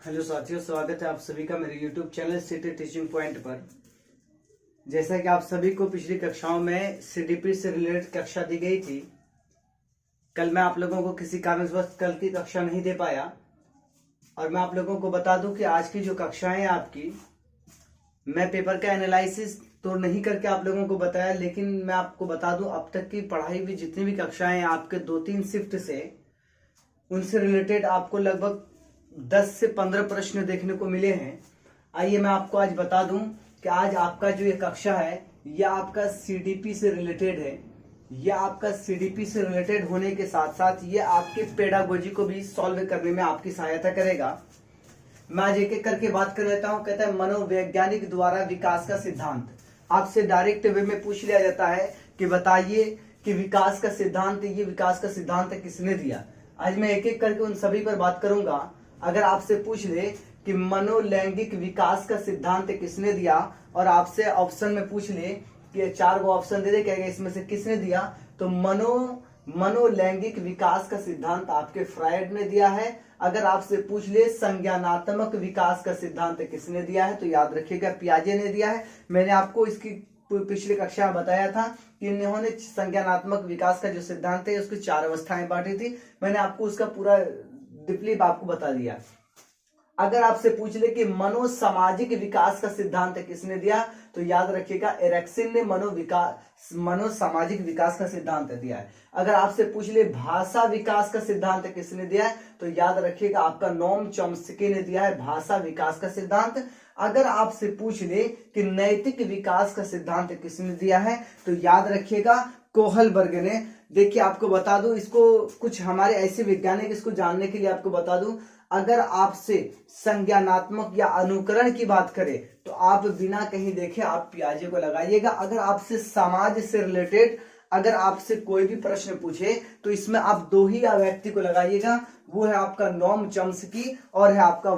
Hello साथियों, स्वागत है आप सभी का मेरे YouTube channel city teaching point पर। जैसा कि आप सभी को पिछली कक्षाओं में सीडीपी से रिलेटेड कक्षा दी गई थी, कल मैं आप लोगों को किसी कारणवश कल की कक्षा नहीं दे पाया और मैं आप लोगों को बता दूं कि आज की जो कक्षाएं आपकी, मैं पेपर का एनालिसिस तो नहीं करके आप लोगों को बताया, लेकिन मैं आपको बता दूं अब तक की पढ़ाई हुई जितनी भी कक्षाएं आपके 2-3 शिफ्ट से, उनसे रिलेटेड आपको लगभग 10 से 15 प्रश्न देखने को मिले हैं। आइए मैं आपको आज बता दूं कि आज आपका जो ये कक्षा है यह आपका सीडीपी से रिलेटेड है। यह आपका सीडीपी से रिलेटेड होने के साथ साथ ये आपके पेडागोजी को भी सॉल्व करने में आपकी सहायता करेगा। मैं आज एक एक करके बात कर लेता हूं। कहता है मनोवैज्ञानिक द्वारा विकास का सिद्धांत। आपसे डायरेक्ट वे में पूछ लिया जाता है कि बताइए कि विकास का सिद्धांत, ये विकास का सिद्धांत किसने दिया। आज मैं एक एक करके उन सभी पर बात करूंगा। अगर आपसे पूछ ले कि मनोलैंगिक विकास का सिद्धांत किसने दिया और आपसे ऑप्शन में पूछ ले कि 4 गो ऑप्शन दे दे, कहेगा इसमें से किसने दिया, तो मनोलैंगिक विकास का सिद्धांत आपके फ्रायड ने दिया है। अगर आपसे पूछ ले संज्ञानात्मक विकास का सिद्धांत किसने दिया है, तो याद रखिएगा पियाजे ने दिया है। मैंने आपको इसकी पिछली कक्षा में बताया था कि इन्होंने संज्ञानात्मक विकास का जो सिद्धांत है उसकी 4 अवस्थाएं बांटी थी। मैंने आपको उसका पूरा डीपली आपको बता दिया। अगर आपसे पूछ ले कि मनोसामाजिक विकास का सिद्धांत किसने दिया, तो याद रखिएगा एरिक्सन ने मनोसामाजिक विकास का सिद्धांत दिया है। अगर आपसे पूछ ले भाषा विकास का सिद्धांत किसने दिया है, तो याद रखिएगा आपका नोम चॉम्स्की ने दिया है भाषा विकास का सिद्धांत। अगर आपसे पूछ ले कि नैतिक विकास का सिद्धांत किसने दिया है, तो याद रखिएगा कोहलबर्ग ने। देखिए आपको बता दूं, इसको कुछ हमारे ऐसे वैज्ञानिक इसको जानने के लिए आपको बता दूं, अगर आपसे संज्ञानात्मक या अनुकरण की बात करें तो आप बिना कहीं देखे आप पियाजे को लगाइएगा। अगर आपसे समाज से रिलेटेड अगर आपसे कोई भी प्रश्न पूछे तो इसमें आप 2 ही व्यक्ति को लगाइएगा, वो है आपका नोम चॉम्स्की और है आपका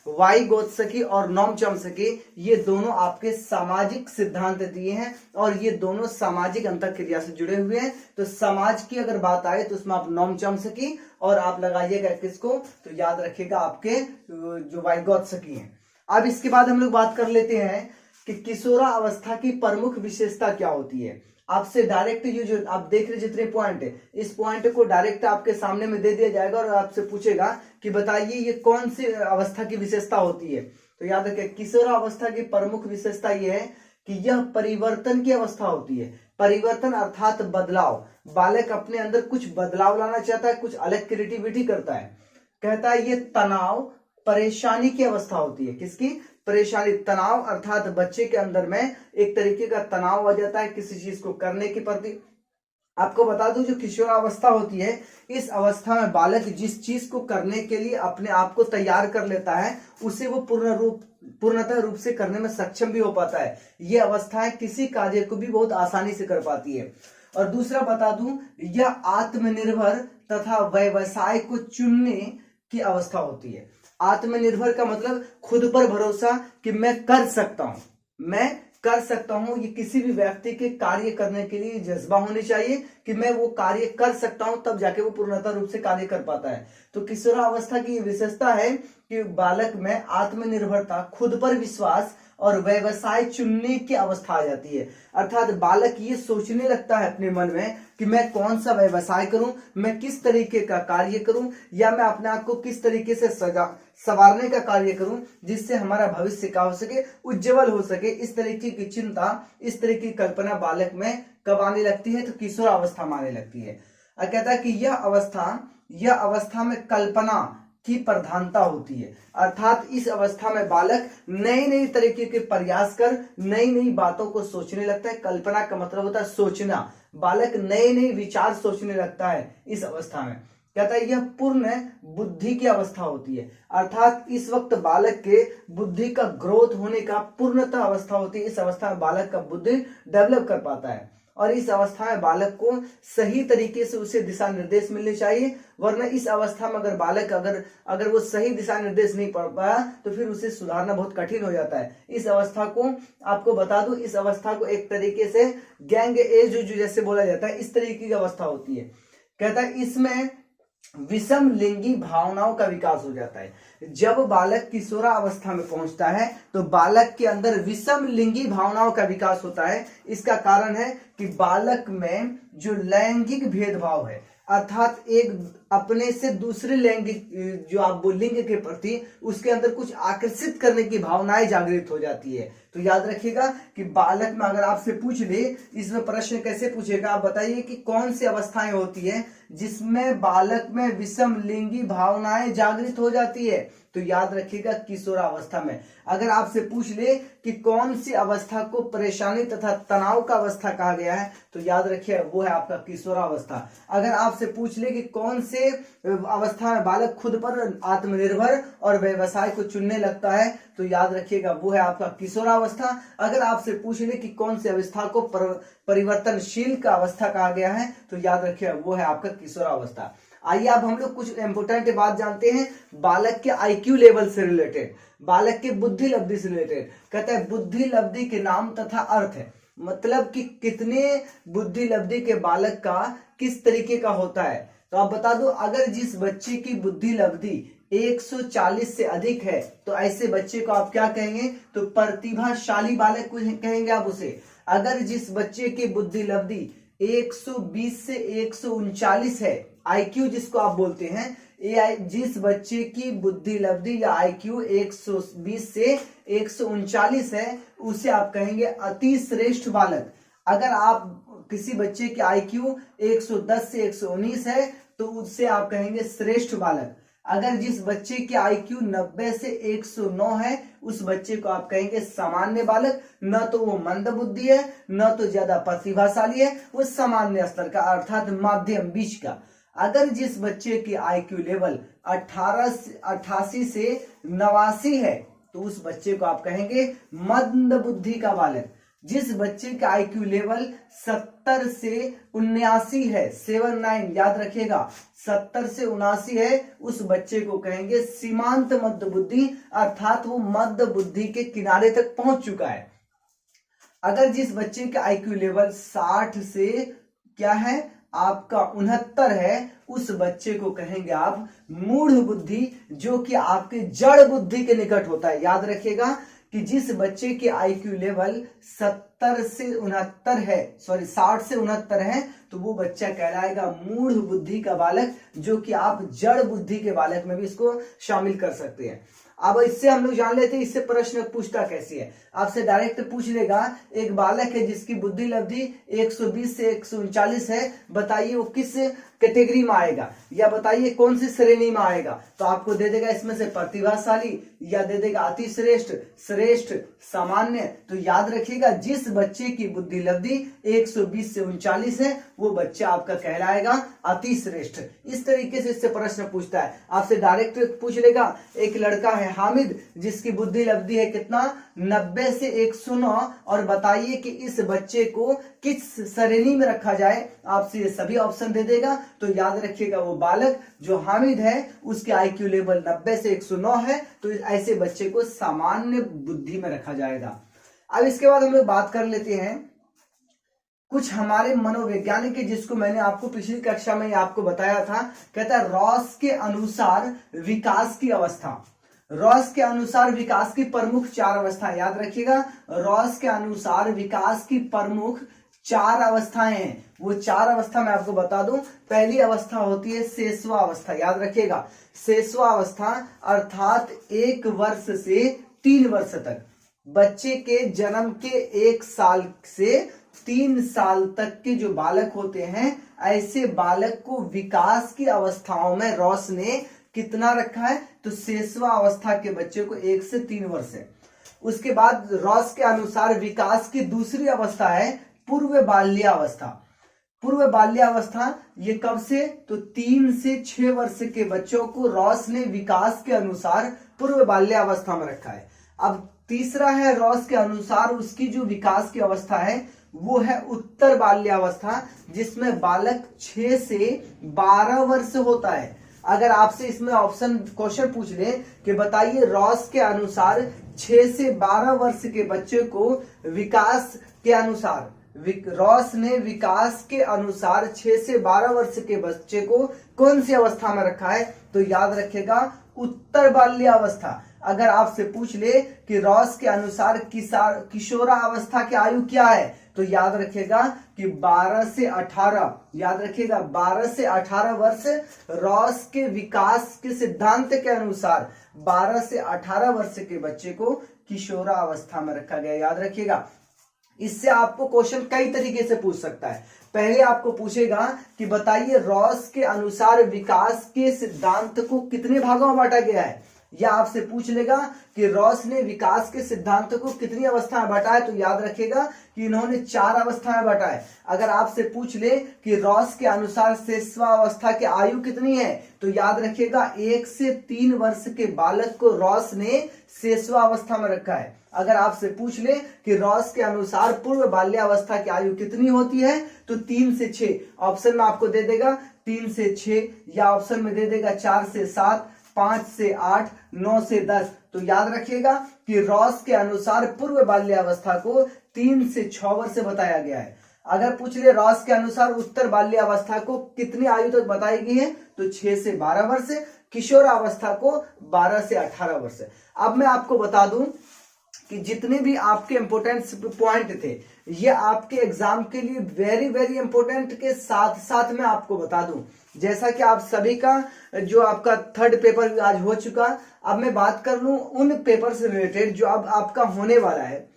वाइगोत्स्की और नोम चॉम्स्की। ये दोनों आपके सामाजिक सिद्धांत दिए हैं और ये दोनों सामाजिक अंतःक्रिया से जुड़े हुए हैं। तो समाज की अगर बात आए तो उसमें आप नोम चॉम्स्की और आप लगाइएगा किसको, तो याद रखिएगा आपके जो वाइगोत्स्की हैं। अब इसके बाद हम लोग बात कर लेते हैं कि किशोरावस्था की प्रमुख विशेषता क्या होती है। आपसे डायरेक्ट ये जो आप देख रहे जितने पॉइंट है, इस पॉइंट को डायरेक्ट आपके सामने में दे दिया जाएगा और आपसे पूछेगा कि बताइए ये कौन सी अवस्था की विशेषता होती है। तो याद रखिए किशोरावस्था की प्रमुख विशेषता ये है कि यह परिवर्तन की अवस्था होती है। परिवर्तन अर्थात बदलाव। बालक अपने अंदर कुछ बदलाव लाना चाहता है, कुछ अलग क्रिएटिविटी करता है। कहता है ये तनाव परेशानी की अवस्था होती है। किसकी? परेशानी, तनाव अर्थात बच्चे के अंदर में एक तरीके का तनाव आ जाता है किसी चीज को करने के प्रति। आपको बता दूं जो किशोरावस्था होती है, इस अवस्था में बालक जिस चीज को करने के लिए अपने आप को तैयार कर लेता है उसे वो पूर्णतः रूप से करने में सक्षम भी हो पाता है। ये अवस्थाएं किसी कार्य को भी बहुत आसानी से कर पाती है। और दूसरा बता दूं, यह आत्मनिर्भर तथा व्यवसाय को चुनने की अवस्था होती है। आत्मनिर्भर का मतलब खुद पर भरोसा कि मैं कर सकता हूं। ये किसी भी व्यक्ति के कार्य करने के लिए जज्बा होनी चाहिए कि मैं वो कार्य कर सकता हूं, तब जाके वो पूर्णतः रूप से कार्य कर पाता है। तो किशोरावस्था की विशेषता है कि बालक में आत्मनिर्भरता, खुद पर विश्वास और व्यवसाय चुनने की अवस्था आ जाती है। अर्थात बालक ये सोचने लगता है अपने मन में कि मैं कौन सा व्यवसाय करूं, मैं किस तरीके का कार्य करूं, या मैं अपने आप को किस तरीके से संवारने का कार्य करूं जिससे हमारा भविष्य का हो सके, उज्जवल हो सके। इस तरीके की चिंता, इस तरीके की कल्पना बालक में कब आने लगती है, तो किशोरावस्था में आने लगती है। और कहता है कि यह अवस्था में कल्पना की प्रधानता होती है। अर्थात इस अवस्था में बालक नई नई तरीके के प्रयास कर नई नई बातों को सोचने लगता है। कल्पना का मतलब होता है सोचना। बालक नए नए विचार सोचने लगता है इस अवस्था में। कहता है यह पूर्ण बुद्धि की अवस्था होती है। अर्थात इस वक्त बालक के बुद्धि का ग्रोथ होने का पूर्णतः अवस्था होती है। इस अवस्था में बालक का बुद्धि डेवलप कर पाता है और इस अवस्था में बालक को सही तरीके से उसे दिशा निर्देश मिलने चाहिए। वरना इस अवस्था में अगर बालक अगर वो सही दिशा निर्देश नहीं पढ़ पाया तो फिर उसे सुधारना बहुत कठिन हो जाता है। इस अवस्था को आपको बता दूं, इस अवस्था को एक तरीके से गैंग एज जो जैसे बोला जाता है, इस तरीके की अवस्था होती है। कहता है इसमें विषम लिंगी भावनाओं का विकास हो जाता है। जब बालक किशोरावस्था में पहुंचता है तो बालक के अंदर विषम लिंगी भावनाओं का विकास होता है। इसका कारण है कि बालक में जो लैंगिक भेदभाव है, अर्थात एक अपने से दूसरे लैंगिक जो आप लिंग के प्रति उसके अंदर कुछ आकर्षित करने की भावनाएं जागृत हो जाती है। तो याद रखिएगा कि बालक में अगर आपसे पूछ ले, इसमें प्रश्न कैसे पूछेगा, आप बताइए कि कौन सी अवस्थाएं होती है जिसमें बालक में विषम लिंगी भावनाएं जागृत हो जाती है। तो याद रखिएगा किशोरावस्था में। अगर आपसे पूछ ले कि कौन सी अवस्था को परेशानी तथा तनाव का अवस्था कहा गया है, तो याद रखिए वो है आपका किशोरावस्था। अगर आपसे पूछ ले कि कौन से अवस्था में बालक खुद पर आत्मनिर्भर और व्यवसाय को चुनने लगता है, तो याद रखिएगा वो है आपका किशोरावस्था। अगर आपसे पूछ ले कि कौन सी अवस्था को परिवर्तनशील का अवस्था कहा गया है, तो याद रखिएगा वो है आपका किशोरावस्था। आइए अब हम लोग कुछ इंपोर्टेंट बात जानते हैं बालक के आईक्यू लेवल से रिलेटेड, बालक के बुद्धि लब्धि से रिलेटेड। कहता है बुद्धि लब्धि के नाम तथा अर्थ है, मतलब कि कितने बुद्धि लब्धि के बालक का किस तरीके का होता है। तो आप बता दो, अगर जिस बच्चे की बुद्धि लब्धि 140 से अधिक है तो ऐसे बच्चे को आप क्या कहेंगे, तो प्रतिभाशाली बालक कहेंगे आप उसे। अगर जिस बच्चे की बुद्धि लब्धि 120 से 139 है, आईक्यू जिसको आप बोलते हैं, जिस बच्चे की बुद्धि लब्धि या आईक्यू 120 से 139 है, उसे आप कहेंगे अति श्रेष्ठ बालक। अगर आप किसी बच्चे की आईक्यू 110 से 119 है तो उससे आप कहेंगे श्रेष्ठ बालक। अगर जिस बच्चे की आईक्यू 90 से 109 है, उस बच्चे को आप कहेंगे सामान्य बालक। न तो वो मंद बुद्धि है, न तो ज्यादा प्रतिभाशाली है, वो सामान्य स्तर का अर्थात माध्यम बीच का। अगर जिस बच्चे की आईक्यू लेवल 88 से 89 है, तो उस बच्चे को आप कहेंगे मंद बुद्धि का बालक। जिस बच्चे का आईक्यू लेवल 70 से 79 है, 79 याद रखिएगा, 70 से 79 है, उस बच्चे को कहेंगे सीमांत मध्य बुद्धि, अर्थात वो मध्य बुद्धि के किनारे तक पहुंच चुका है। अगर जिस बच्चे का आईक्यू लेवल 60 से क्या है आपका 69 है, उस बच्चे को कहेंगे आप मूढ़ बुद्धि, जो कि आपके जड़ बुद्धि के निकट होता है। याद रखिएगा कि जिस बच्चे के आईक्यू लेवल 70 से 69 है, सॉरी 60 से 69 है, तो वो बच्चा कहलाएगा मूढ़ बुद्धि का बालक, जो कि आप जड़ बुद्धि के बालक में भी इसको शामिल कर सकते हैं। अब इससे हम लोग जान लेते हैं इससे प्रश्न पूछता कैसे है। आपसे डायरेक्ट पूछ लेगा, एक बालक है जिसकी बुद्धि लब्धि 120 से 139 है, बताइए वो किस कैटेगरी में आएगा, या बताइए कौन सी श्रेणी में आएगा। तो आपको दे देगा इसमें से प्रतिभाशाली, या दे देगा अति श्रेष्ठ, श्रेष्ठ, सामान्य। तो याद रखिएगा जिस बच्चे की बुद्धि लब्धि 120 से 39 है, वो बच्चा आपका कहलाएगा अति श्रेष्ठ। इस तरीके से इससे प्रश्न पूछता है। आपसे डायरेक्ट पूछ लेगा, एक लड़का है हामिद जिसकी बुद्धि लब्धि है कितना 90 से 109, और बताइए कि इस बच्चे को किस श्रेणी में रखा जाए। आपसे ये सभी ऑप्शन दे देगा। तो याद रखिएगा वो बालक जो हामिद है उसके आईक्यू लेवल 90 से 109 है, तो ऐसे बच्चे को सामान्य बुद्धि में रखा जाएगा। अब इसके बाद हम लोग बात कर लेते हैं कुछ हमारे मनोवैज्ञानिक है, जिसको मैंने आपको पिछली कक्षा में आपको बताया था। कहता है रॉस के अनुसार विकास की अवस्था। रॉस के अनुसार विकास की प्रमुख 4 अवस्थाएं, याद रखिएगा रॉस के अनुसार विकास की प्रमुख 4 अवस्थाएं हैं। वो 4 अवस्था मैं आपको बता दूं। पहली अवस्था होती है शैशव अवस्था, याद रखिएगा शैशव अवस्था अर्थात 1 वर्ष से 3 वर्ष तक, बच्चे के जन्म के 1 साल से 3 साल तक के जो बालक होते हैं, ऐसे बालक को विकास की अवस्थाओं में रॉस ने कितना रखा है, तो शैशव अवस्था के बच्चे को 1 से 3 वर्ष है। उसके बाद रॉस के अनुसार विकास की दूसरी अवस्था है पूर्व बाल्यावस्था। पूर्व बाल्यावस्था ये कब से, तो 3 से 6 वर्ष के बच्चों को रॉस ने विकास के अनुसार पूर्व बाल्यावस्था में रखा है। अब तीसरा है रॉस के अनुसार उसकी जो विकास की अवस्था है वो है उत्तर बाल्यावस्था, जिसमें बालक 6 से 12 वर्ष होता है। अगर आपसे इसमें ऑप्शन क्वेश्चन पूछ ले कि बताइए रॉस के अनुसार 6 से 12 वर्ष के बच्चे को विकास के अनुसार रॉस ने विकास के अनुसार 6 से 12 वर्ष के बच्चे को कौन सी अवस्था में रखा है? तो याद रखिएगा उत्तर बाल्यावस्था। अगर आपसे पूछ ले कि रॉस के अनुसार किशोरावस्था की आयु क्या है, तो याद रखिएगा कि 12 से 18, याद रखिएगा 12 से 18 वर्ष रॉस के विकास के सिद्धांत के अनुसार 12 से 18 वर्ष के बच्चे को किशोरावस्था में रखा गया। याद रखिएगा। इससे आपको क्वेश्चन कई तरीके से पूछ सकता है। पहले आपको पूछेगा कि बताइए रॉस के अनुसार विकास के सिद्धांत को कितने भागों में बांटा गया है, या आपसे पूछ लेगा कि रॉस ने विकास के सिद्धांत को कितनी अवस्था में बांटा है, तो याद रखेगा कि इन्होंने 4 अवस्था में बांटा है। अगर आपसे पूछ ले कि रॉस के अनुसार शेषवावस्था की आयु कितनी है, तो याद रखिएगा 1 से 3 वर्ष के बालक को रॉस ने शेषवावस्था में रखा है। अगर आपसे पूछ ले कि रॉस के अनुसार पूर्व बाल्यावस्था की आयु कितनी होती है, तो 3 से 6, ऑप्शन में आपको दे देगा 3 से 6, या ऑप्शन में दे देगा 4 से 7, 5 से 8, 9 से 10। तो याद रखिएगा कि रॉस के अनुसार पूर्व बाल्यावस्था को 3 से 6 वर्ष बताया गया है। अगर पूछ ले रॉस के अनुसार उत्तर बाल्यावस्था को कितनी आयु तक बताई गई है, तो 6 से 12 वर्ष, किशोरावस्था को 12 से 18 वर्ष। अब मैं आपको बता दूं कि जितने भी आपके इंपोर्टेंट पॉइंट थे, ये आपके एग्जाम के लिए वेरी वेरी इंपोर्टेंट के साथ साथ मैं आपको बता दूं, जैसा कि आप सभी का जो आपका 3rd पेपर आज हो चुका, अब मैं बात कर लूं उन पेपर से रिलेटेड जो अब आपका होने वाला है।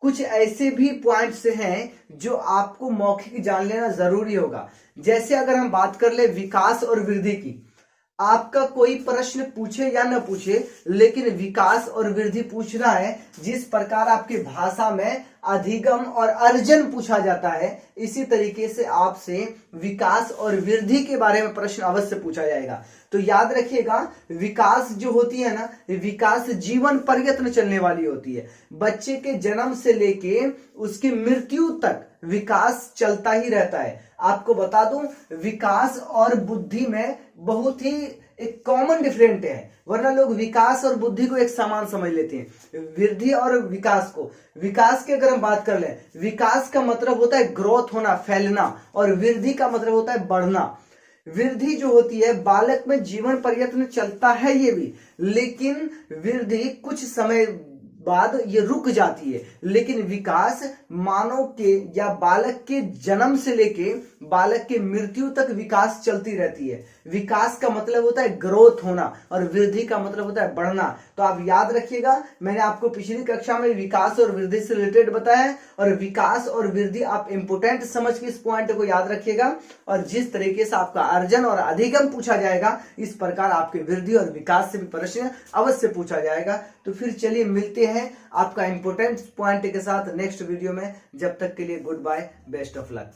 कुछ ऐसे भी पॉइंट्स हैं जो आपको मौखिक जान लेना जरूरी होगा। जैसे अगर हम बात कर ले विकास और वृद्धि की, आपका कोई प्रश्न पूछे या न पूछे, लेकिन विकास और वृद्धि पूछना है। जिस प्रकार आपकी भाषा में अधिगम और अर्जन पूछा जाता है, इसी तरीके से आपसे विकास और वृद्धि के बारे में प्रश्न अवश्य पूछा जाएगा। तो याद रखिएगा विकास जो होती है ना, विकास जीवन पर्यंत चलने वाली होती है। बच्चे के जन्म से लेके उसकी मृत्यु तक विकास चलता ही रहता है। आपको बता दूं विकास और बुद्धि में बहुत ही एक कॉमन डिफरेंट है, वरना लोग विकास और बुद्धि को एक समान समझ लेते हैं। वृद्धि और विकास को, विकास की अगर हम बात कर लें, विकास का मतलब होता है ग्रोथ होना, फैलना, और वृद्धि का मतलब होता है बढ़ना। वृद्धि जो होती है बालक में जीवन पर्यंत चलता है ये भी, लेकिन वृद्धि कुछ समय बाद ये रुक जाती है। लेकिन विकास मानव के या बालक के जन्म से लेके बालक के मृत्यु तक विकास चलती रहती है। विकास का मतलब होता है ग्रोथ होना और वृद्धि का मतलब होता है बढ़ना। तो आप याद रखिएगा, मैंने आपको पिछली कक्षा में विकास और वृद्धि से रिलेटेड बताया, और विकास और वृद्धि आप इंपोर्टेंट समझ के इस पॉइंट को याद रखिएगा। और जिस तरीके से आपका अर्जन और अधिगम पूछा जाएगा, इस प्रकार आपके वृद्धि और विकास से भी प्रश्न अवश्य पूछा जाएगा। तो फिर चलिए मिलते हैं आपका इंपोर्टेंट पॉइंट के साथ नेक्स्ट वीडियो में। जब तक के लिए goodbye, best of luck.